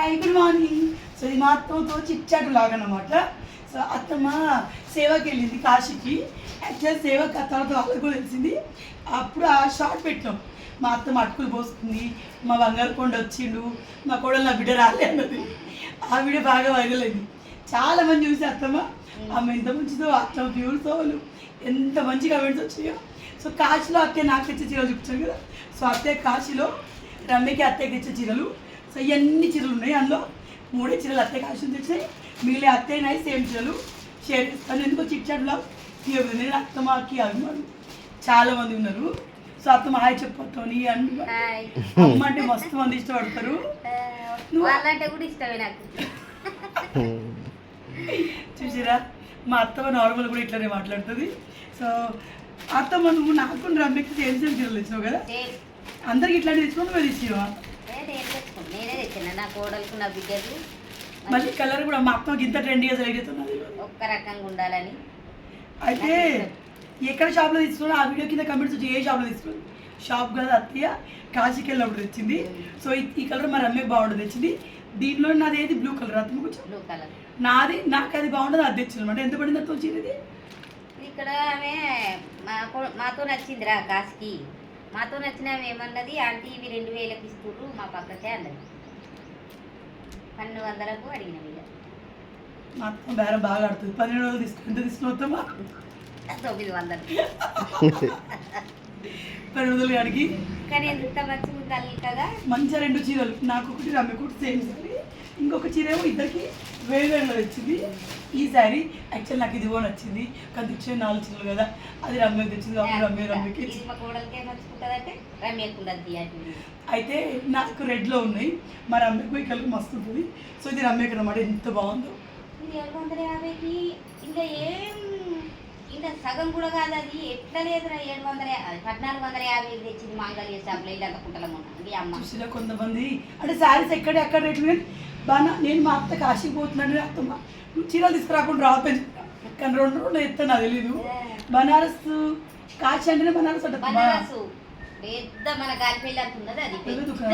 Hi good morning. So ఇది మా అత్తమ్మతో చిట్చాటు లాగా అనమాట. సో అత్తమ్మ సేవకి వెళ్ళింది కాశీకి. యాక్చువల్ సేవకి అత్తమ్మతో వాళ్ళకు కూడా తెలిసింది. అప్పుడు ఆ షార్ట్ పెట్టాం, మా అత్తమ్మ అటుకులు పోస్తుంది, మా బంగారు కొండ వచ్చిండు, మా కోడలు నా బిడ్డ రాలే అన్నది. ఆ వీడియో బాగా వైరల్ అయింది. చాలామంది చూసి అత్తమ్మ ఆమె ఎంత మంచిదో, అత్తమ్మ ప్యూర్ సోలు, ఎంత మంచి కమెంట్స్ వచ్చాయో. సో కాశీలో అత్తయ్య నాకు తెచ్చే చీరలు చూపించారు కదా. సో అత్తయ్య కాశీలో రమ్యకి అత్తయ్యకి తెచ్చే చీరలు. సో ఇవన్నీ చీరలు ఉన్నాయి. అందులో 3 చీరలు అత్తయ్య కాశీని తెచ్చాయి, మిగిలిన అత్తయ్య నాయి సేమ్ చీరలు షేర్ చేస్తాను. ఎందుకో చిట్చాట్లో నేను అత్తమ్మకి అభిమానులు చాలామంది ఉన్నారు. సో అత్తమ్మ హాయ్ చెప్పొత్తోని అమ్మ అంటే మస్తు మంది ఇష్టపడతారు. చూసిరా మా అత్తమ్మ నార్మల్ కూడా ఇట్లానే మాట్లాడుతుంది. సో అత్తమ్మ నువ్వు నాకు రమ్యకి సేమ్ చీరలు తెచ్చినావు కదా, అందరికి ఇట్లాంటి తెచ్చుకోండి మీరు ఇచ్చివా? మళ్ళీ కలర్ కూడా మా అత్తమ్మకి ఇంత ట్రెండీగా సెలెక్ట్ అవుతున్నది, ఒక్క రకంగా ఉండాలని. అయితే ఎక్కడ షాప్లో తీసుకున్నా ఆ వీడియో కింద కమెంట్స్ వచ్చి ఏ షాప్లో తీసుకున్నాను. షాప్ కదా అత్తయ్య కాశీకి వెళ్ళినప్పుడు తెచ్చింది. సో ఈ కలర్ మా రమ్యకి బాగుంటుంది తెచ్చింది. దీంట్లో నాది ఏది బ్లూ కలర్, అత్తమ్మ కొంచెం బ్లూ కలర్ నాది, నాకు అది బాగుంటుంది అది తెచ్చింది అనమాట. ఎంత పడింది అత్త వచ్చింది? ఇక్కడ ఆమె మాతో నచ్చిందిరా కాశీకి. మాతో నచ్చిన ఆమె ఏమన్నది, ఆంటీ ఇవి 2000కి ఇస్తుర్రు మా పక్కకే అన్నది. 1200కు అడిగిన వీళ్ళ. మా అత్తమ్మ బేరం బాగా ఆడుతుంది. 12 రోజులు ఎంత తీసుకున్నావమ్మా? 900. 12 అడిగి కానీ ఎంత మంచిగా కలికగా మంచిగా 2 చీరలు, నాకు ఒకటి రమ్యకు ఒకటి సేమ్ శారీ. ఇంకొక చీర ఏమో ఇద్దరికి వేరువేరులో వచ్చింది. ఈ శారీ యాక్చువల్ నాకు ఇది కూడా నచ్చింది, కానీ తెచ్చే 4 చీరలు కదా, అది రమ్యకి తెచ్చింది. రమ్యకి అయితే నాకు రెడ్లో ఉన్నాయి, మా రమ్యకు ఈ కలర్ మస్తు ఉంటుంది. సో ఇది రమ్యకి అనమాట. ఎంత బాగుందో. 750కి ఇంకా ఏం ఇంకా సగం కూడా కాదు. అది ఎట్లా లేదురా 1450 తెచ్చింది మాంగళ్య షాప్లో ఇలాగ పుట్టలమ్మ అమ్మ. చూసినా కొంతమంది అంటే శారీస్ ఎక్కడ రేట్లు కానీ బాగా. నేను మా అత్త కాశీకి పోతున్నాను, అత్తమ్మ నువ్వు చీరలు తీసుకురాకుండా రావద్దని, కానీ 2 ఎత్తాను నాకు తెలీదు. బనారస్ కాశీ అంటేనే బనారస్ అంటే పెద్ద మన గాలిపల్లి అంత ఉన్నది.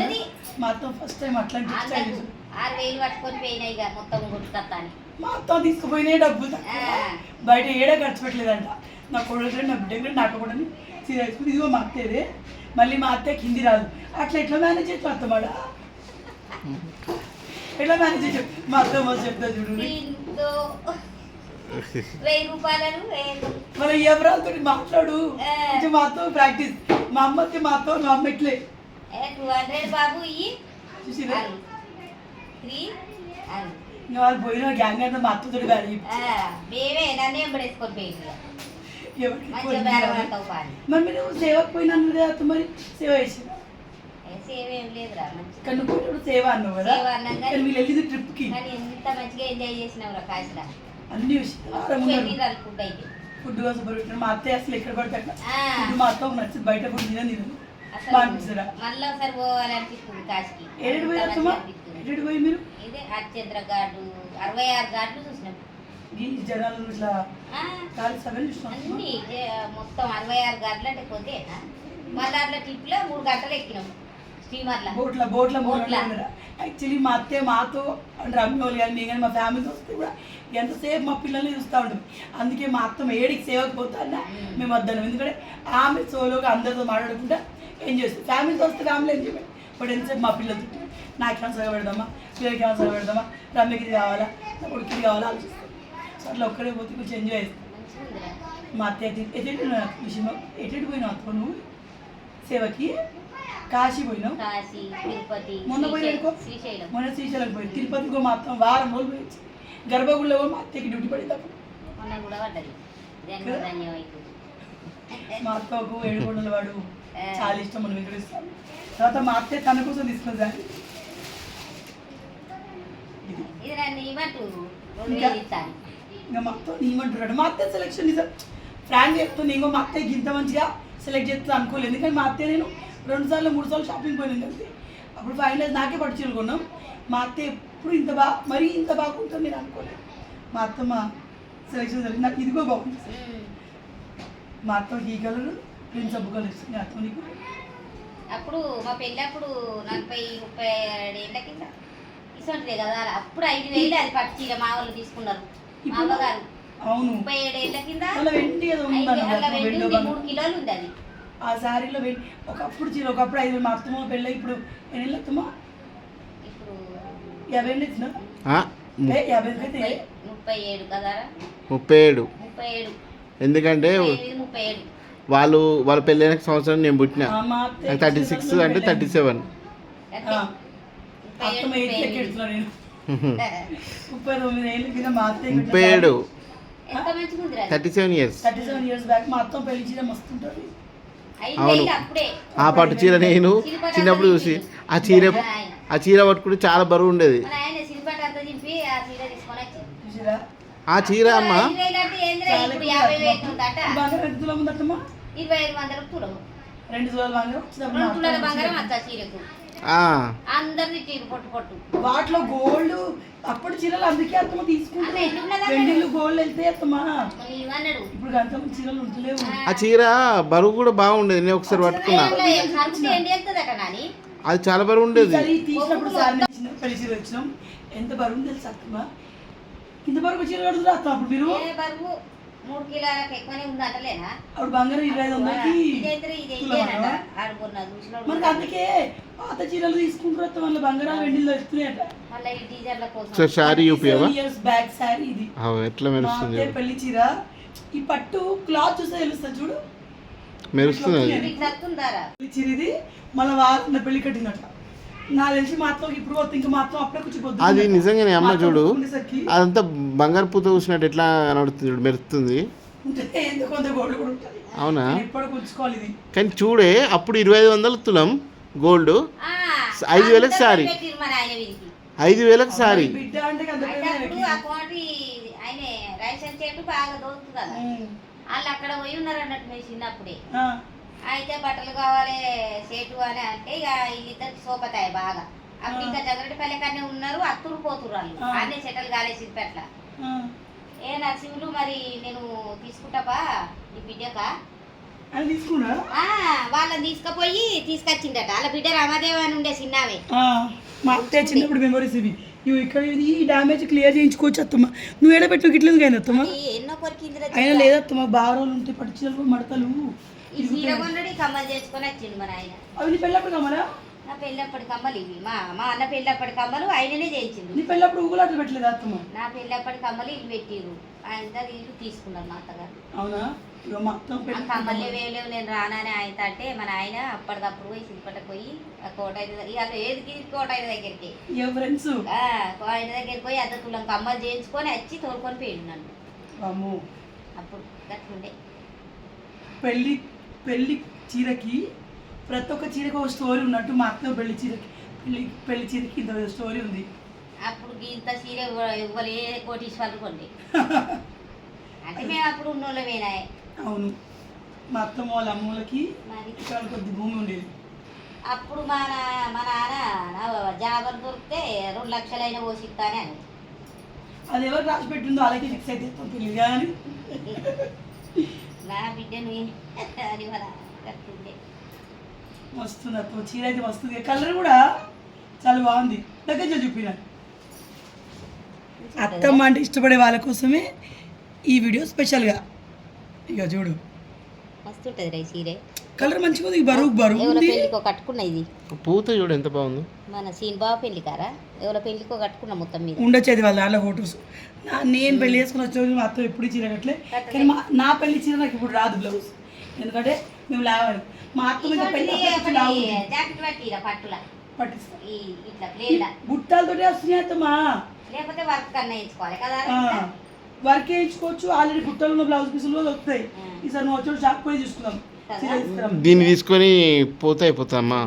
అది మా అత్త ఫస్ట్ టైం అట్లాంటి 6000 పట్టుకొని పోయినాయి ఇక మొత్తం కొట్టుకొస్తాను. మా అత్త తీసుకుపోయినాయి డబ్బులు బయట ఏడా ఖర్చు పెట్టలేదంట. నా కొడుకు నా బిడ్డ నాకు కూడా చీర వేసుకుని ఇదిగో మా అత్తేదే. మళ్ళీ మా అత్తయ్యకి హిందీ రాదు, అట్లా ఎట్లా మేనేజ్ చేసి అత్తమాట ఎట్లా మేనేజ్ చేసి మా అత్త మా చెప్తా చూడు. 1000 రూపాయలు మన ఎవరాలతో మాట్లాడు, మా అత్త ప్రాక్టీస్. మా అమ్మకి మా అత్త మా అమ్మ ఇట్లే 200 బాబు ఇవి చూసిరా. 3 ఇంకా వాళ్ళు పోయిన గ్యాంగ్ అంటే మా అత్తతో బ్యాడ్ మేమే నన్ను ఎంబడేసుకొని పోయింది. మరి మీరు సేవకు పోయినా అత్త, మరి సేవ చేసిన సేవ ఏం లేదురా. కానీ నువ్వు సేవ అన్నావు కదా, వీళ్ళు వెళ్ళింది ట్రిప్కి. కానీ ఎంత మంచిగా ఎంజాయ్ చేసినావురా కాశీలో. అన్ని విషయాలు ఫుడ్ కోసం పెట్టిన మా అత్తయ్య అసలు ఎక్కడ పడితే అక్కడ ఫుడ్ మా అత్త నచ్చింది, బయట ఫుడ్ తినదు మళ్ళీ ఒకసారి పోవాలనిపిస్తుంది కాశీకి. ఎటు పోయి మీరు? ఇదే హరిచంద్ర ఘాటు 66 ఘాట్లు చూసినాం. జనాలు ఇట్లా అన్ని మొత్తం 66 ఘాట్లు అంటే పోతే మళ్ళీ అట్లా ట్రిప్లో 3 గంటలు ఎక్కినాం స్టీమర్లో, బోట్ల. యాక్చువల్లీ మా అత్తయ్య మాతో అంటే రమ్యోళ్ళు కానీ మేము కానీ మా ఫ్యామిలీతో వస్తే కూడా ఎంతసేపు మా పిల్లల్ని చూస్తూ ఉంటుంది. అందుకే మా అత్తమ్మ ఏడికి సేవకు పోతా అన్నా మేము వద్దాం. ఎందుకంటే ఆమె సోలోగా అందరితో మాట్లాడుకుంటా ఏం చేస్తాం. ఫ్యామిలీతో వస్తే ఫ్యామిలీ ఏం చేయడం, బట్ ఎంతసేపు మా పిల్లలతో నాకు ఏమైనా సగ పెడదామా, పిల్లలకి ఏమైనా సగ పెడదామా, రమ్యకి ఇది కావాలా, నా కొడుకు ఇది కావాలా ఆలోచిస్తాం. సో అట్లా ఒక్కడే పోతే కొంచెం ఎంజాయ్ చేస్తాం. మా అత్తయ్య ఎటు పోయినావు అత్త నువ్వు సేవకి? కాశీ పోయినావు, మొన్న పోయినా మొన్న శ్రీశైలం పోయి, తిరుపతికి మా అత్త వారం రోజులు పోయింది. గర్భగుడిలో మా అత్తయ్యకి డ్యూటీ పడింది. అప్పుడు మా అత్తకు 7 కొండల వాడు చాలా ఇష్టం, మనం విక్రయిస్తాను. తర్వాత మా అత్తయ్య తన కోసం తీసుకుని సార్ ఇంకా మా అత్త నీమంటున్నాడు. మా అత్తయ్య సెలెక్షన్ నిజం ఫ్రాంక్ చెప్తుంది. ఇంకో మా అత్తయ్యకి ఇంత మంచిగా సెలెక్ట్ చేస్తుంది అనుకోలేదు. ఎందుకంటే మా అత్తయ్య నేను 2 సార్లు 3 సార్లు షాపింగ్ పోయినాం కలిసి. అప్పుడు ఫైనల్ నాకే పట్టు చీరలు కొన్నాం. మా అత్తయ్య ఎప్పుడు ఇంత మరీ ఇంత బాగుంటుంది నేను అనుకోలేదు. మా అత్త మా సెలెక్షన్ జరిగింది. నాకు ఇదిగో బాగుంది. మా అత్తకి ఈ కలర్ ప్రిన్స్ అబ్బు కలర్ ఇస్తుంది. అత్త నీకు అప్పుడు మా పెళ్ళి అప్పుడు 40-30 ఏళ్ళ కింద ఇస్తుంటే కదా అప్పుడు 5,000 అది పట్టు చీర మా వాళ్ళు తీసుకున్నారు మా అమ్మగారు అవును 37 ఏళ్ల కింద అలా వెండి ఏదో అలా ఉందన్నమాట, వెండి వెండి ఉంది, బంగారం. 3 కిలోలు ఉంది అది ఆ శారీలో వెండి ఒకప్పుడు చీర ఒకప్పుడు 5,000 మా అత్తమ్మ పెళ్ళి ఇప్పుడు ఎన్ని అత్తమ్మ ఇప్పుడు 50 ఇచ్చిన 50 అయితే 37 కదా 37. 37 ఎందుకంటే 37 వాళ్ళ పెళ్ళైన సంవత్సరం నేను పుట్టిన మా అత్త 36 అంటే 37. అత్తమ్మ 8 లెక్క ఎడుతున్నా నేను 39 ఏళ్ళ కింద మా అత్త 37 ఎంత మంచిగా ఉంది 37 years. 37 years బ్యాక్ మా అత్తమ్మ పెళ్లి చీర మస్తు ఉంటుంది. 5,000 అప్పుడే ఆ పట్టు చీర నేను చిన్నప్పుడు చూసి ఆ చీర పట్టుకుంటే చాలా బరువు ఉండేది. మన ఆయన సిరిపట అంతా చింపి ఆ చీర తీసుకొని వచ్చింది చూసిరా ఆ చీర అమ్మ 5,000 అంటే ఏందిరా ఇప్పుడు 50,000 ఉందట బంగారం ఎంత తులం ఉంది అత్తమ్మ 2,500 తులము 2 తులాల బంగారం వచ్చినప్పుడు 2 తులాల బంగారం అంత చీరకు ఆ, అందరిది చీర పొట్టు పొట్టు వాటిలో గోల్డ్ అప్పుడు చీరలు అందుకే అత్తమ్మ తీసుకుంటారు. అన్న ఎట్లున్నదా వెండిలు గోల్డ్ వెళ్తే అత్తమ్మ ఇవన్నాడు ఇప్పుడు గంటల చీరలు ఉంటలేవు. ఆ చీర బరువు కూడా బాగుండేది. నేను ఒకసారి పట్టుకున్నా, కరుపుతే ఎండి వెళ్తుందట నాని అది చాలా బరువు ఉండేది. ఈసారి తీసినప్పుడు సార్ పెళ్లి చీర వచ్చినాం ఎంత బరువు తెలుసు అత్తమ్మ, ఇంత బరువు చీర కడుతున్నా అత్త అప్పుడు మీరు ఏ బరువు 3 కిలోలకు ఎక్కువనే ఉందటలేనా అప్పుడు బంగారం 2500కి ఇదైతే ఇది ఎండేనట ఆడుకున్నా చూసిన మనకి అందుకే పాత చీరలు తీసుకుంటారు అత్త మళ్ళీ బంగారాలు వెండిలో వస్తున్నాయట. మళ్ళీ ఈ డీజర్ల కోసం ఒకసారి శారీ చూపియవా? ఇయర్స్ బ్యాక్ శారీ ఇది ఎట్లా మా మెరుస్తుంది అత్తయ్య పెళ్లి చీర. ఈ పట్టు క్లాత్ చూస్తే తెలుస్తుంది చూడు మెరుస్తుంది అది. మీకు సత్తుందారా పెళ్లి చీర ఇది మళ్ళీ వాళ్ళ పెళ్లి కట్టినట్ట. నాకు తెలిసి మా అత్తకి ఇప్పుడు పోతే ఇంకా మా అత్త అప్పుడే కూర్చొని పొద్దున్న అది నిజంగానే అమ్మ చూడు, ఉండేసరికి అదంతా బంగారు పూత చూసినట్టు ఎట్లా కనబడుతుంది చూడు, మెరుస్తుంది. ఉంటే ఎందుకు కొంత గోల్డ్ కూడా ఉంటుంది. అవునా? ఎప్పుడు ఉంచుకోవాలి ఇది. కానీ చూడే అప్పుడు 2,500 తులం గోల్డ్, 5,000కి సారీ, మన ఆయన వీరికి 5,000కి సారీ. బిడ్డ అంటే అంత అయితే ప్రేమ అప్పుడు ఆయనకి. ఆ కోటి ఆయన రైషన్ చెట్టు బాగా దోస్తుంది కదా వాళ్ళు అక్కడ పోయి ఉన్నారు అన్నట్టు మేము చిన్నప్పుడే. ఆ, అయితే బట్టలు కావాలి సేటు అని అంటే ఇక వీళ్ళిద్దరికి సోపతాయి బాగా. అప్పుడు ఇంకా జగరెడ్డిపల్లి కన్నా ఉన్నారు, అత్తురు పోతురు వాళ్ళు అన్నీ సెటల్ కాలేసి పెట్ల. ఆ. ఏ నరసింహులు మరి నేను తీసుకుంటావా నీ బిడ్డకా ఆయన తీసుకున్నా వాళ్ళని తీసుకుపోయి తీసుకొచ్చిండట. వాళ్ళ బిడ్డ రమాదేవి అని ఉండే చిన్నవే. మా అత్తయ్య చిన్నప్పుడు మెమరీస్ ఇవి. ఇవి ఇక్కడ ఈ డ్యామేజ్ క్లియర్ చేయించుకోవచ్చు అత్తమ్మ. నువ్వు ఏడబెట్టు ఇట్లా కానీ అత్తమ్మ ఎన్నో కొరికింది అయినా లేదత్తమ్మ బాగా రోజులు ఉంటాయి పట్టు చీరలు మడతలు. ఈ చీర కొన్నడి కమ్మలు చేసుకొని వచ్చిండు మన ఆయన. అవి నీ పెళ్ళప్పుడు కమ్మరా? నా పెళ్ళప్పటి కమ్మలు ఇవి మా అన్న పెళ్ళప్పటి కమ్మలు ఆయననే చేయించిండు. నీ పెళ్ళప్పుడు ఊగులాటలు పెట్టలేదు అత్తమ్మ? నా పెళ్ళప్పటి కమ్మలు ఇల్లు పెట్టిరు ఆయన ఇల్లు తీసుకున్నారు మా అత్తగారు. అవునా? ఇక మా అత్త ఆ పెళ్ళి కమ్మలు వేయలేవు నేను రానని ఆయన అంటే మన ఆయన అప్పటికప్పుడు పోయి సిరిపట్టకు పోయి ఆ కోటైన ఇవాళ ఏదికి కోటైన దగ్గరికి ఏ ఫ్రెండ్స్ ఆయన దగ్గరికి పోయి అద్ద తులం కమ్మలు చేయించుకొని వచ్చి తోలుకొని పోయిండు నన్ను. అమ్మో అప్పుడు గట్లుండే పెళ్లి చీరకి ప్రతి ఒక్క చీరకు ఒక స్టోరీ ఉన్నట్టు మా అత్త పెళ్లి చీరకి పెళ్లి చీరకి ఇంత స్టోరీ ఉంది. అప్పుడు ఇంత చీర ఇవ్వలే కోటీశ్వరులు కొండి అంటే మేము అప్పుడు ఉన్నోళ్ళమేనా. అవును మా అత్తమ్మ వాళ్ళ అమ్మలకి మరి ఇక్కడ కొద్ది భూమి ఉండేది. అప్పుడు మా నాన్న జాబర్ దొరికితే 2 లక్షలైనా పోషిస్తానే అని. అది ఎవరు రాసి పెట్టిందో అలాగే ఫిక్స్ అయితే తెలియదు కానీ నా బిడ్డను అని మన కట్టుండే వస్తుంది అత్త చీర అయితే వస్తుంది. కలర్ కూడా చాలా బాగుంది. దగ్గర చూపిన అత్తమ్మ అంటే ఇష్టపడే వాళ్ళ కోసమే ఈ వీడియో స్పెషల్గా. ఇక చూడు మస్తుంటుంది రా ఈ చీర. కలర్ మంచిగా ఉంది. బరువు ఎవరో ఉంది. పెళ్ళికో కట్టుకున్నా ఇది పూత చూడు ఎంత బాగుంది. మన సీన్ బాబు పెళ్లి కారా ఎవరో పెళ్ళికో కట్టుకున్నా మొత్తం మీద ఉండొచ్చేది వాళ్ళ దాంట్లో ఫొటోస్. నేను పెళ్లి చేసుకుని వచ్చే రోజు మా అత్త ఎప్పుడు చీర కట్టలే. కానీ నా పెళ్లి చీర నాకు ఇప్పుడు రాదు బ్లౌజ్, ఎందుకంటే మేము లావాలి. మా అత్త మీద పెళ్లి జాకెట్ పట్టిరా పట్టులా పట్టిస్తాం. ఇట్లా ప్లేడా బుట్టాలతోటే వస్తున్నాయి అత్తమ్మా. లేకపోతే వర్క్ కన్నా వేయించుకోవాలి కదా. వర్క్ వేయించుకోవచ్చు. ఆల్రెడీ బుట్టలు ఉన్న బ్లౌజ్ పీసులు వస్తాయి. ఈసారి నువ్వు వచ్చి షాప్ పోయి చూసుకుందాం. చీర తీసుకురాం. దీన్ని తీసుకొని పోతే అయిపోతామ్మా.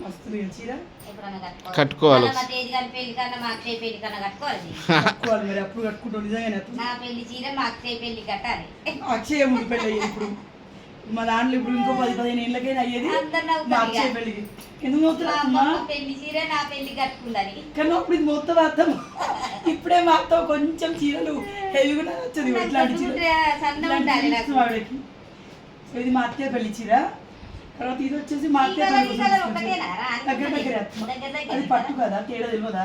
వస్తుంది చీర ఎప్పుడన్నా కట్టుకోవాలి. మా తేజ్ గారి పెళ్లి కన్నా మా అక్షయ్ పెళ్లి కన్నా కట్టుకోవాలి. కట్టుకోవాలి మరి అప్పుడు కట్టుకుంటాం. నిజంగానే నా పెళ్లి చీర మా అక్షయ్ పెళ్లి కట్టాలి. అక్షయ ముందు పెళ్ళి అయ్యేది. ఇప్పుడు మా దాంట్లో ఇప్పుడు ఇంకో 10-15 ఏళ్ళకైనా అయ్యేది అందరు మా నవ్వుతారు అక్షయ ఇక. పెళ్ళికి. ఎందుకు మా నవ్వుతున్నా? అమ్మ పెళ్లి చీర నా పెళ్లి కట్టుకుందని. కానీ అప్పుడు ఇది మొత్తం అర్థం. ఇప్పుడే మా అత్త కొంచెం చీరలు హెవీగా వచ్చేది. ఇట్లాంటి చీర సన్న ఉండాలి నాకు. వాడికి. సో ఇది మా అత్తయ్య పెళ్లి చీర. తర్వాత ఇది వచ్చేసి మా ఈ అత్తయ్య కలర్ కోసం ఈ కలర్ తీసుకొచ్చింది. ఒకటేనా రా? దగ్గర దగ్గర అత్తమ్మ. దగ్గర దగ్గర అది పట్టు కదా, తేడా తెలియదా?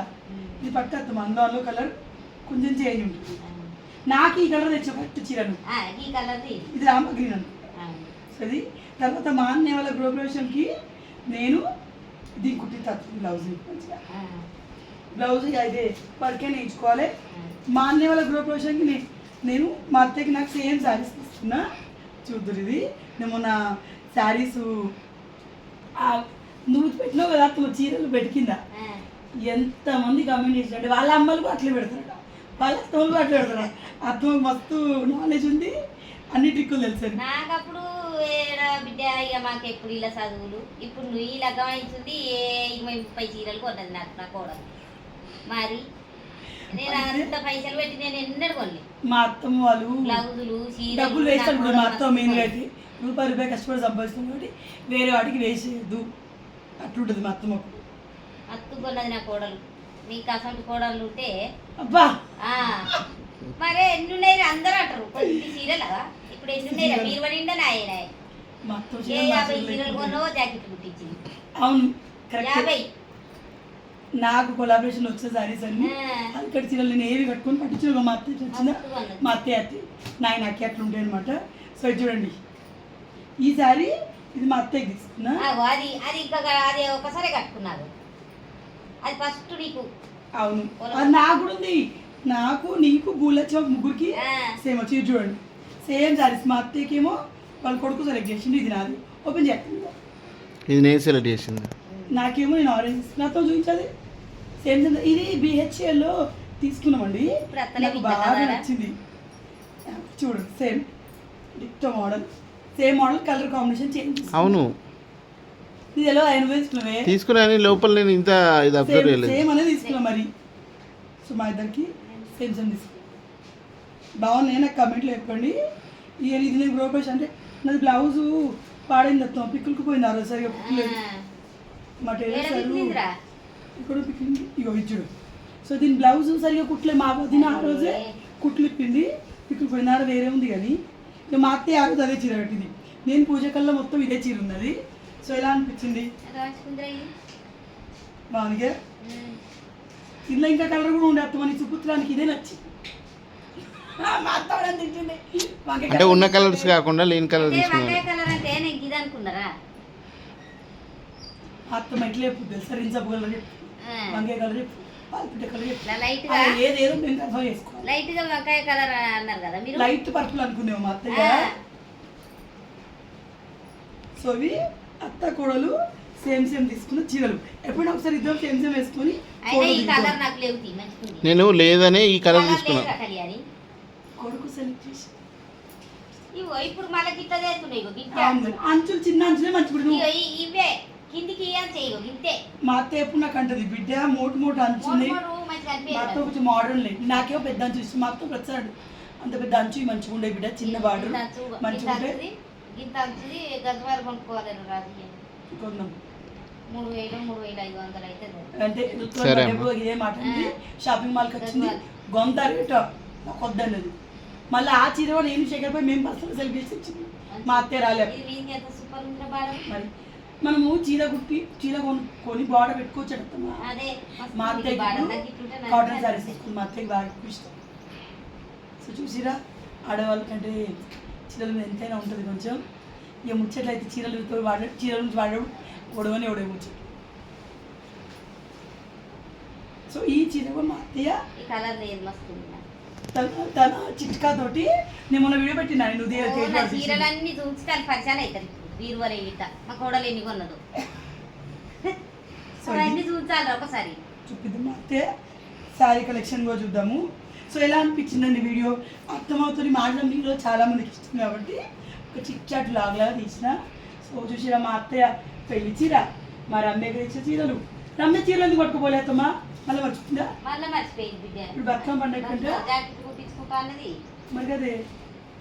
ఇది పట్టు అత్తమ్మ, అందులో కలర్ కొంచెం చేంజ్ ఉంటుంది. నాకు ఈ కలర్ తెచ్చే పట్టు చీరను, ఈ కలర్ది ఇది రామ గ్రీన్ అనుకుంటా. సో అది తర్వాత మా అన్నయ్య వాళ్ళ గృహప్రవేశంకి నేను దీన్ని కుట్టిస్తాను బ్లౌజ్. మంచిగా బ్లౌజ్ అయితే వర్కే నేర్చుకోవాలి. మా అన్నయ్య వాళ్ళ గృహప్రవేశానికి నేను మా అత్తయ్యకి నాకు సేమ్ శారీస్ తీసుకున్నా. చూద్దురు ఇది నేను మొన్న శారీస్ నువ్వు పెట్టినావు కదా అత్తమ్మ, చీరలు పెట్టిందా ఎంతమంది కమెంట్ చేసినట్టు వాళ్ళ అమ్మలు కూడా అట్లే పెడతారట, వాళ్ళ అత్తమ్మలు కూడా అట్లే పెడతారు. అత్తమ్మకి మస్తు నాలెడ్జ్ ఉంది, అన్ని ట్రిక్కులు తెలుసు. నాకప్పుడు బిడ్డ ఇక మాకు ఎప్పుడు ఇలా చదువులు, ఇప్పుడు నువ్వు ఈ లగ్గం అవుతుంది 20-30 చీరలు కొన్నది నాకు నా కోడలు. మరి నేను అంత పైసలు పెట్టి నేను ఎన్నడూ కొనలే. మా అత్తమ్మ వాళ్ళు బ్లౌజులు డబ్బులు వేస్తారు కూడా, మా అత్తమ్మ మెయిన్ అయితే రూపాయి కష్టపడి సంపాదిస్తాం కాబట్టి వేరే వాటికి వేసేయద్దు అట్లుంటుంది మా అత్తమ్మకు. అత్తు కొన్నది నా కోడలు. నీకు అసలు కోడలు ఉంటే అబ్బా మరే ఎన్ని ఉన్నాయి అందరూ అంటారు కొన్ని చీరలా. ఇప్పుడు ఎన్ని ఉన్నాయి మీరు పడిండే నాయన మా అత్తమ్మ 50 చీరలు కొన్నావో జాకెట్ కుట్టించింది. అవును కరెక్ట్. 50 నాకు కొలాబరేషన్ వచ్చే సారీస్ అన్ని అక్కడ చీరలు నేను ఏవి కట్టుకొని పట్టించిన మా అత్తయ్య వచ్చిందా, మా అత్తయ్య నాయన అక్క అట్లా ఉంటాయి అనమాట. సో ఇది చూడండి, ఈ సారీ ఇది మా అత్తయ్యకి తీసుకున్నా. అది అది ఇంకా అది ఒకసారి కట్టుకున్నారు, అది ఫస్ట్ నీకు. అవును అది నాకు కూడా ఉంది, నాకు నీకు గూళ్ళొచ్చి ముగ్గురికి సేమ్ వచ్చి ఇది చూడండి సేమ్ సారీస్. మా అత్తయ్యకి ఏమో వాళ్ళ కొడుకు సెలెక్ట్ చేసింది, ఇది నాది ఓపెన్ చేస్తుంది. ఇది నేను సెలెక్ట్ చేసింది, నాకేమో నేను ఆరెంజ్ నాతో చూపించాలి సేమ్. ఇది బిహెచ్ఎల్లో తీసుకున్నామండి, నాకు బాగా నచ్చింది. చూడండి సేమ్ డిక్టో model, same model, colour combination change. అవును ఇది ఎలా తీసుకున్నావే తీసుకున్నా లోపల నేను ఇంత ఇది అబ్జర్వ్ చేయలేదు. సేమ్ అనేది తీసుకున్నాం మరి. సో మా ఇద్దరికి సేమ్ సేమ్ తీసుకున్నాం. బాగున్నాయి, నాకు కమెంట్లో చెప్పండి. ఇది నేను గ్రోపేష్ అంటే నాది బ్లౌజు పాడైంది అత్తం, పిక్కులకు పోయింది ఆ రోజు సరిగా పిక్కలేదు. మా టైలర్ సార్ ఇక్కడ పిక్కింది ఇగో ఇచ్చుడు. సో దీని బ్లౌజ్ సరిగా కుట్లే, మా వదిన ఆ రోజే కుట్లు ఇప్పింది, పిక్కులు పోయినారు వేరే ఉంది. కానీ ఇక మా అత్తయ్య ఆ రోజు అదే చీర కట్టింది, నేను పూజ కల్లా మొత్తం ఇదే చీర ఉన్నది. సో ఎలా అనిపించింది? బాగుందిగా. ఇందులో ఇంకా కలర్ కూడా ఉండే అత్తమని సుపుత్రానికి ఇదే నచ్చింది. మా అత్త కూడా తింటుంది అంటే ఉన్న కలర్స్ కాకుండా లేని కలర్ తీసుకున్నాను. అత్తమ్మ ఎట్లా చెప్పు తెలుసా, రించపు కలర్ చెప్పు, వంకాయ కలర్ చెప్పు, పాల్పిట్ట కలర్ చెప్పు, ఏదేదో మేము కన్ఫర్మ్ చేసుకోవాలి. లైట్ గా వంకాయ కలర్ అన్నారు కదా మీరు, లైట్ పర్పుల్ అనుకునేవు మా అత్తయ్య. సో ఇవి అత్త కోడలు సేమ్ సేమ్ తీసుకున్న చీరలు. ఎప్పుడైనా ఒకసారి ఇద్దరు సేమ్ సేమ్ వేసుకొని నేను లేదనే ఈ కలర్ తీసుకున్నా. కొడుకు సెలెక్ట్ చేసి ఇప్పుడు మళ్ళీ గిట్ట చేస్తున్నాయి అంచులు చిన్న అంచులే మంచి. ఇవే కిందికి ఇంతే. మా అత్త ఎప్పుడు నాకు అంటది బిడ్డ మోటు మోటు అంచున్నాయి, మా అత్త కొంచెం మోడర్న్ లేదు, నాకేమో పెద్ద అంచు ఇష్టం. మా అత్త ప్రతిసారి అంత పెద్ద అంచు మంచిగా ఉండే బిడ్డ, చిన్న బార్డర్ మంచిగా ఉంటే గింత అంచుది గజవారు కొనుక్కోవాలి కొందాం. 3,000-3,500 అయితే ఇదే మాట షాపింగ్ మాల్కి వచ్చింది, గొంత రేట్ నాకు వద్దన్నది. మళ్ళీ ఆ చీర నేను శేఖర్ పోయి మేము పర్సనల్ సెలబ్రేట్ ఇచ్చింది, మా అత్తే రాలేదు. మరి మనము చీర కొనుక్కొని బార్డర్ పెట్టుకోవచ్చు. మా అత్తయ్య కాటన్ శారీస్ తీసుకుని మా అత్తయ్యకి బాగా ఇష్టం. సో చూసిరా ఆడవాళ్ళకంటే చీరల మీద ఎంతైనా ఉంటుంది కొంచెం. ఇక ముచ్చట్లయితే చీరలతో చీరల నుంచి వాడడం ఒడవని ఒడే ముచ్చట. సో ఈ చీర మా అత్తయ్య తన చిట్కా తోటి నేను మొన్న వీడియో పెట్టినా, చీరలన్నీ చూసి తను పరిచయం అవుతుంది. వీరువరే ఇట మా కోడలు ఎన్ని కొన్నదో అన్ని చూసాలి ఒకసారి చూపిద్దాం. మా అత్తయ్య శారీ కలెక్షన్ కూడా చూద్దాము. సో ఎలా అనిపించిందండి వీడియో? అర్థమవుతుంది మాట్లాడడం మీలో చాలా మందికి ఇష్టం కాబట్టి ఒక చిట్ చాట్ లాగా తీసిన. సో చూసిరా మా అత్తయ్య పెళ్లి చీర, మా రమ్యకి ఇచ్చే చీరలు. రమ్య చీరలు ఎందుకు పట్టుకోపోలే అత్తమ్మా? మళ్ళీ మర్చిపోయిందా? ఇప్పుడు బతుకమ్మ పండుగ కంటే మరి కదే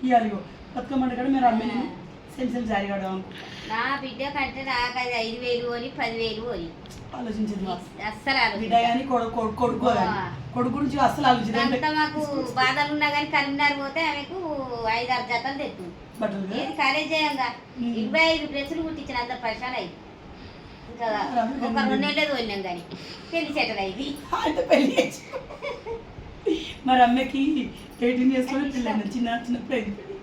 ఇవ్వాలి. బతుకమ్మ పండుగ కంటే మీరు రమ్య నేను సేమ్ సేమ్ శారీ కడదాం నా బిడ్డ కంటే నాకు అది 5,000 అని 10,000 అని ఆలోచించింది. అస్సలు బిడ్డ కానీ కొడుకు కానీ కొడుకు గురించి అస్సలు అంతా ఆలోచించాలి మాకు బాధలు ఉన్నా కానీ కరీంనగర్ పోతే ఆమెకు 5-6 జతలు తెచ్చు బట్టలు ఏది కాలేజ్ చేయంగా ఉమ్. 25 డ్రెస్సులు కుట్టించిన అంత పరిశాన్ అయ్యి ఇంకా ఒక 2 నెలలే తోలినాం కానీ పెళ్లి సెటర్ అయింది అంటే పెళ్లి చేసి మరి అమ్మకి 18 years లో పెళ్ళి చిన్నప్పుడు అయింది పెళ్ళి.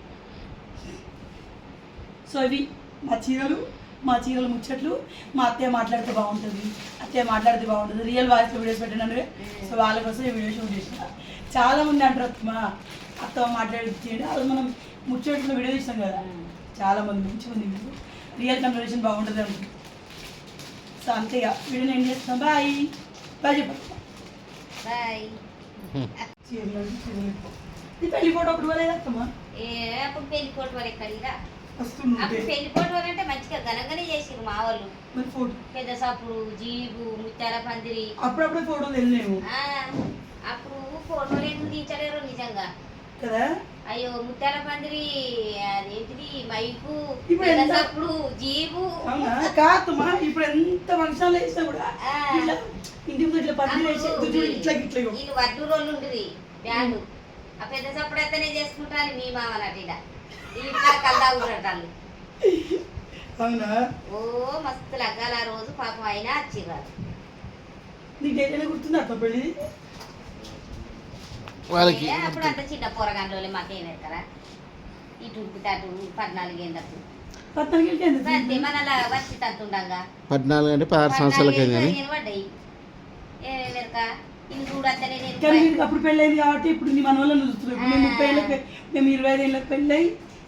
సో ఇవి మా చీరలు ముచ్చట్లు. మా అత్తయ్య మాట్లాడితే బాగుంటుంది, అత్తయ్య మాట్లాడితే బాగుంటుంది, రియల్ వాయిస్లో వీడియోస్ పెట్టినాను. సో వాళ్ళ కోసం ఈ వీడియో షూట్ చేసిన. చాలా మంది అంటారు అత్తమ్మ మాట్లాడి అది మనం ముచ్చట్లో వీడియో తీస్తాం కదా, చాలా మంది మంచిగా ఉంది వీడియో, రియల్ కన్వర్సేషన్ బాగుంటుంది అనుకుంటుంది. సో అంతేగా వీడియోని ఏం చేస్తాం. బాయ్ బాయ్ చెప్పండి. బాయ్ చీరలు ఈ పెళ్లి ఫోటో ఒకటి పోలేదు అత్తమ్మ అప్పుడు పెళ్లి కోట వరకు ఎక్కడిరా వస్తుంది అప్పుడు పెళ్లి కోట వరకు అంటే మంచిగా ఘనంగానే చేసిరు మా వాళ్ళు. మరి ఫోటో పెద్ద సప్పుడు జీబు ముత్యాల పందిరి అప్పుడప్పుడే ఫోటోలు వెళ్ళలేము ఆ, అప్పుడు ఫోటోలు ఎందుకు తీర్చలేరు నిజంగా కదా. అయ్యో ముత్యాల పందిరి అదేంటిది మైకు ఇప్పుడు పెద్ద ఎంత- సప్పుడు జీబు అవునా కాదమ్మా, ఇప్పుడు ఎంత ఫంక్షన్లు వేసినా కూడా ఆ. ఇట్లా ఇంటి ముందు ఇట్లా పత్తి వేసి అప్పుడు చూడు ఇట్లా ఇట్లా ఇగో. వీళ్ళు వడ్డు రోళ్ళు ఉంటుంది బ్యాండు ఆ పెద్ద సప్పుడు అయితేనే చేసుకుంటారు మీ మామ నటు ఇట్లా కల్లా ఉంటారు. అవునా ఓ మస్తు లగ్గాలు ఆ రోజు పాపం అయినా వచ్చిర్రు. నీకు డేట్ గుర్తుంది అత్త పెళ్ళి వాళ్ళకి అప్పుడు అంత చిన్న పోరగాండ్రోలే మాకేం ఎక్కరా ఇటు ఉరుకుతే అటు 14 ఏళ్ళకు 14 అంతే ఎంత మనలా వచ్చి తంతుండగా 14 అంటే 16 సంవత్సరాలకి అయింది కానీ పడ్డాయి వెనక ఇల్లు చూడత్తనే నేను కానీ వీడికి అప్పుడు పెళ్ళైంది కాబట్టి ఇప్పుడు నీ మన వాళ్ళని చూస్తున్నాం. ఇప్పుడు మేము 30 ఏళ్ళకి మేము 25 ఏళ్ళకి పెళ్ళై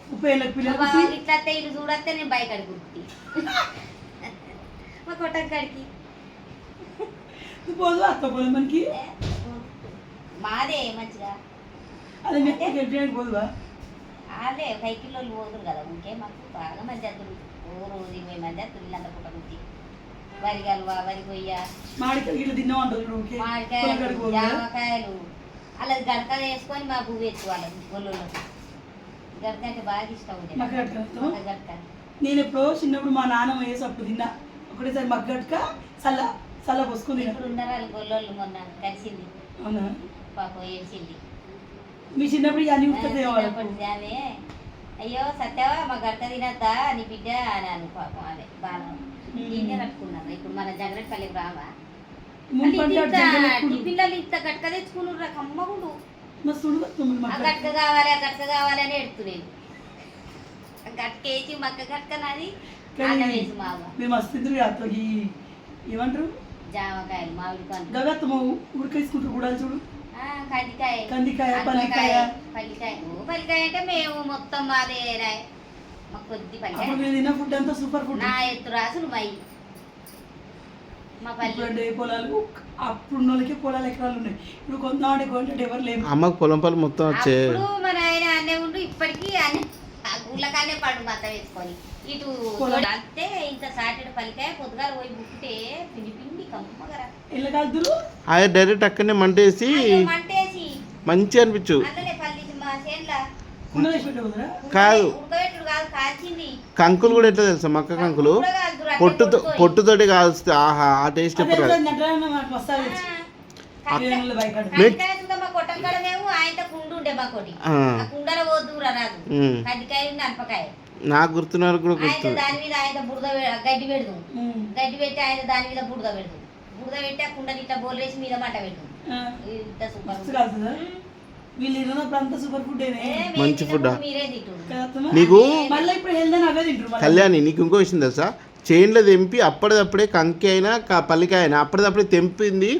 30 ఏళ్ళకి పిల్లలు పుట్టి ఇట్లా అత్తే ఇల్లు చూడత్తే నేను బయట అడుగుతుంది మా కొట్టక్కడికి పోదు అత్త పోదు మనకి మాదే మంచిగా అది మెత్త గెలిపడానికి పోదువా. వాళ్ళే 5 కిలోలు పోదురు కదా ఇంకే మాకు బాగా మంది అత్తులు ఓ రోజు 20 మంది అత్తులు ఇల్లంతా పుట్ట కుట్టి వరి కలువ వరి కొయ్య మాడికాయలు గిట్ల తిన్నాం అంటారు ఇప్పుడు ఓకే. మామిడికాయలు పొలంకాడికి పోదువా? జామకాయలు అలా గడక వేసుకొని మా పువ్వు ఎత్తుకోవాలి గొల్లలో గడక అంటే బాగా ఇష్టం ఉంటుంది మగ్గ గడక గడక నేను ఎప్పుడో చిన్నప్పుడు మా నాన్నమ్మ వేసి అప్పుడు తిన్నా ఒకటేసారి మగ్గట్టుక చల్ల పోసుకుని తిన్నా. ఇప్పుడు ఉన్న వాళ్ళు గొల్లోళ్ళు మొన్న కలిసింది అవునా పాపం ఏడ్చింది మీ చిన్నప్పుడు ఇవన్నీ ఉంటుంది చిన్నప్పటి ఆమె అయ్యో సత్యవా మా గడక తినద్దా నీ బిడ్డ అని పాపం అదే బాగా నేనే కట్టుకున్నాను. ఇప్పుడు మన జగరపల్లికి రావా పిల్లలు ఇంత గట్క తెచ్చుకున్నారు కమ్మగుండు ఆ గట్క కావాలి అని ఎడుతున్నాను. గట్కేసి మక్క గట్క నాది అన్నం వేసి మాగా మీరు మస్తు తింటారు అత్తకి ఏమంటారు జామకాయలు మామిడి పండ్లు గగత్తమ్మ ఉడకేసుకుంటారు కూడా చూడు కందికాయ కందికాయ పల్లికాయ పల్లికాయ పల్లికాయ అంటే మేము మొత్తం మాదే మా కొద్ది అప్పుడు పల్లికాయ మీరు తిన్న ఫుడ్ అంతా సూపర్ ఫుడ్. నా ఎత్తు రాసులు మై మా పల్లి ఇప్పుడు పొలాలు అప్పుడు ఉన్న వాళ్ళకి పొలాలు ఎకరాలు ఉన్నాయి. ఇప్పుడు కొంత ఎవరు లేవు. అమ్మకు పొలం మొత్తం వచ్చే అప్పుడు మన ఆయన అన్నే ఉండు ఇప్పటికీ అన్నీ ఆ గుళ్ళకానే పడు మత వేసుకొని ఇటు అంతే ఇంత సాటెడ్ పల్లికాయ పొద్దుగాల పోయి బుక్కితే పిండి పిండి కమ్మగరా ఇళ్ళ కాదురు అదే డైరెక్ట్ అక్కడనే మంటేసి మంటేసి మంచిగా అనిపించు. అట్లనే పల్లి మా చేనుల కుండలు వేసి పెట్టవద్దురా. కాదు ఉడకబెట్టుడు కాదు కాల్చింది కంకులు కూడా ఎట్లా తెలుసా మక్క కంకులు కూడా కాదు, అట్లే పొట్టుతో కొట్టుకొని. పొట్టుతోటి కాల్స్తే ఆహా ఆ టేస్ట్ అదే ఎప్పుడు రాదు. నటన మనకు వస్తారు కందికాయ బయట కందికాయ చూద్దాం మా కొట్టంకాడ మేము ఆయనతో కుండు ఉండే మా కొట్టి ఆ, ఆ కుండలో పోద్దురా రాదు ఉమ్. కందికాయ ఉంది అనపకాయ నాకు గుర్తున్నారు కూడా ఆయన గుర్తు. దాని మీద ఆయన బురద గడ్డి పెడదు గడ్డి పెట్టి ఆయన దాని మీద బురద పెడదు బురద పెట్టి ఆ కుండని ఇట్లా బోలేసి మీద మంట పెట్టు ఇంత సూపర్ మస్తు కాలుతుందా? వీళ్ళు తిన్నప్పుడు అంతా సూపర్ ఫుడ్ మంచి food ఆ? మీరే తింటుడు నీకు మళ్ళీ ఇప్పుడు హెల్త్ అని అవే తింటారు మళ్ళీ. కళ్యాణి నీకు ఇంకో విషయం తెలుసా, చేన్లో తెంపి అప్పటిదప్పుడే కంకి అయినా పల్లికాయ అయినా అప్పటిదప్పుడే తెంపింది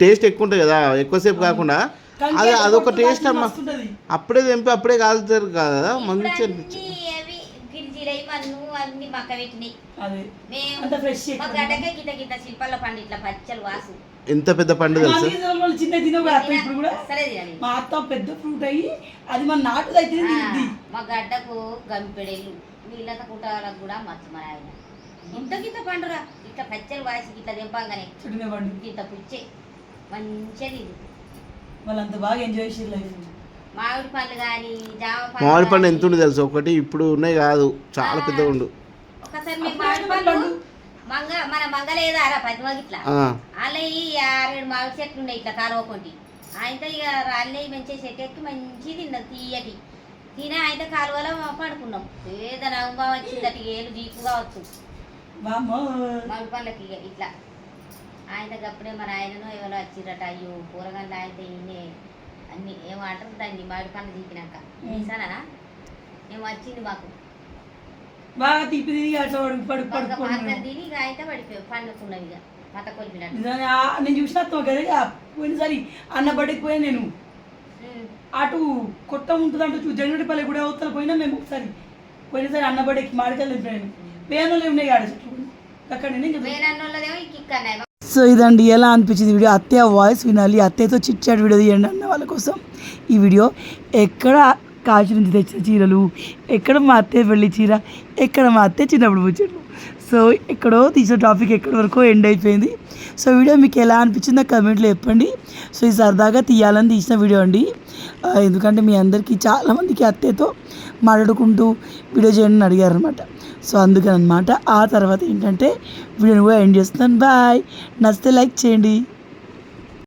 టేస్ట్ ఎక్కువ ఉంటుంది కదా, ఎక్కువసేపు కాకుండా కంకి అది అయితే అదొక పొట్టు టేస్ట్ మాత్రం అమ్మ. మస్తు ఉంటది. అప్పుడే తెంపి అప్పుడే కాలుతారు కదా, మంచి అనిపించింది. అవి గిరిజీరై మన్ను అన్ని మక్క పెట్టినాయి అదే మేము అంత ఫ్రెష్ మా గడ్డకే గిట్ట గిట్ట శిల్పాల పండు ఇట్లా పచ్చలు వాసు ఎంత పెద్ద పండు తెలుసా. వాళ్ళు చిన్న తినవు అత్త ఇప్పుడు కూడా సరే తినాలి మా అత్త పెద్ద ఫ్రూట్ అయ్యి అది మన నాటుది అయితే తింది. మా గడ్డకు గంపెడెళ్ళు వీళ్ళంతా కుటాలకు కూడా మచ్చ మా ఆయన ఇంత గిత్త పండురా ఇట్లా పచ్చలు వాసి ఇట్లా తెంపంగానే చుట్టిన పండు ఇంత పుచ్చే మంచిగా తింది వాళ్ళంత బాగా ఎంజాయ్ చేసి లైఫ్. మామిడి పండ్లు కానీ జామ మామిడి పండు గానీ. ఎంత ఉండు తెలుసు, ఒకటి ఇప్పుడు ఉన్నాయి కాదు చాలా పెద్దగా ఉండు. ఒకసారి మేము మామిడి పండ్లు మన మంగ లేదా పది ఇట్లా ఆ, అలా ఈ 6-7 మామిడి చెట్లు ఉన్నాయి ఇట్లా కాలువకుంటి ఆయనతో ఇక అల్లే మంచిగా చెట్టు ఎక్కి మంచి తిన్నది తీయటి తినే ఆయన కాలువలో పండుకున్నాం ఏదైనా అనుభవం వచ్చిందట ఏళ్ళు జీపు కావచ్చు మామిడి పండ్లకి ఇక ఇట్లా ఆయనకి అప్పుడే మన ఆయనను ఎవరో వచ్చిరట అయ్యో కూరగాయలు ఆయన ఈయనే అన్ని ఏమో అంటారు దాన్ని మామిడి పండ్లు తీపినాక తీసానా ఏమో వచ్చింది మాకు బాగా తిప్పి తిరిగి అట్లా పాత్రలు తిని ఇక అయితే పడిపోయావు పండుకున్నావు ఇక మత కొలిపినట్టు నేను చూసిన కదా పోయినసారి అన్న బడికి పోయా నేను అటు కొట్ట ఉంటుంది అంటూ జగన్పల్లి కూడా అవతల పోయినా మేము ఒకసారి పోయినసారి అన్న బడికి మాడికెళ్ళి నేను పేనోళ్ళు ఉన్నాయి ఆడ చెట్లు అక్కడ వేనన్నోళ్ళదేమో ఈ కిక్ అన్నాయి సో ఇదండి ఎలా అనిపించింది వీడియో అత్తయ్య వాయిస్ వినాలి అత్తయ్యతో చిట్చాట్ వీడియో తీయండి అన్న వాళ్ళ కోసం ఈ వీడియో ఎక్కడ కాశీ నుంచి తెచ్చిన చీరలు ఎక్కడ మా అత్తయ్య పెళ్లి చీర ఎక్కడ మా అత్తయ్య చిన్నప్పుడు ముచ్చట్లు సో ఎక్కడో తీసిన టాపిక్ ఎక్కడి వరకు ఎండ్ అయిపోయింది సో వీడియో మీకు ఎలా అనిపించిందో కమెంట్లో చెప్పండి సో ఈ సరదాగా తీయాలని తీసిన వీడియో అండి ఎందుకంటే మీ అందరికీ చాలామందికి అత్తయ్యతో మాట్లాడుకుంటూ వీడియో చేయండి అని అడిగారు అనమాట సో అందుకని అనమాట ఆ తర్వాత ఏంటంటే వీడియోని కూడా ఎండ్ చేస్తున్నాను బాయ్ నచ్చితే లైక్ చేయండి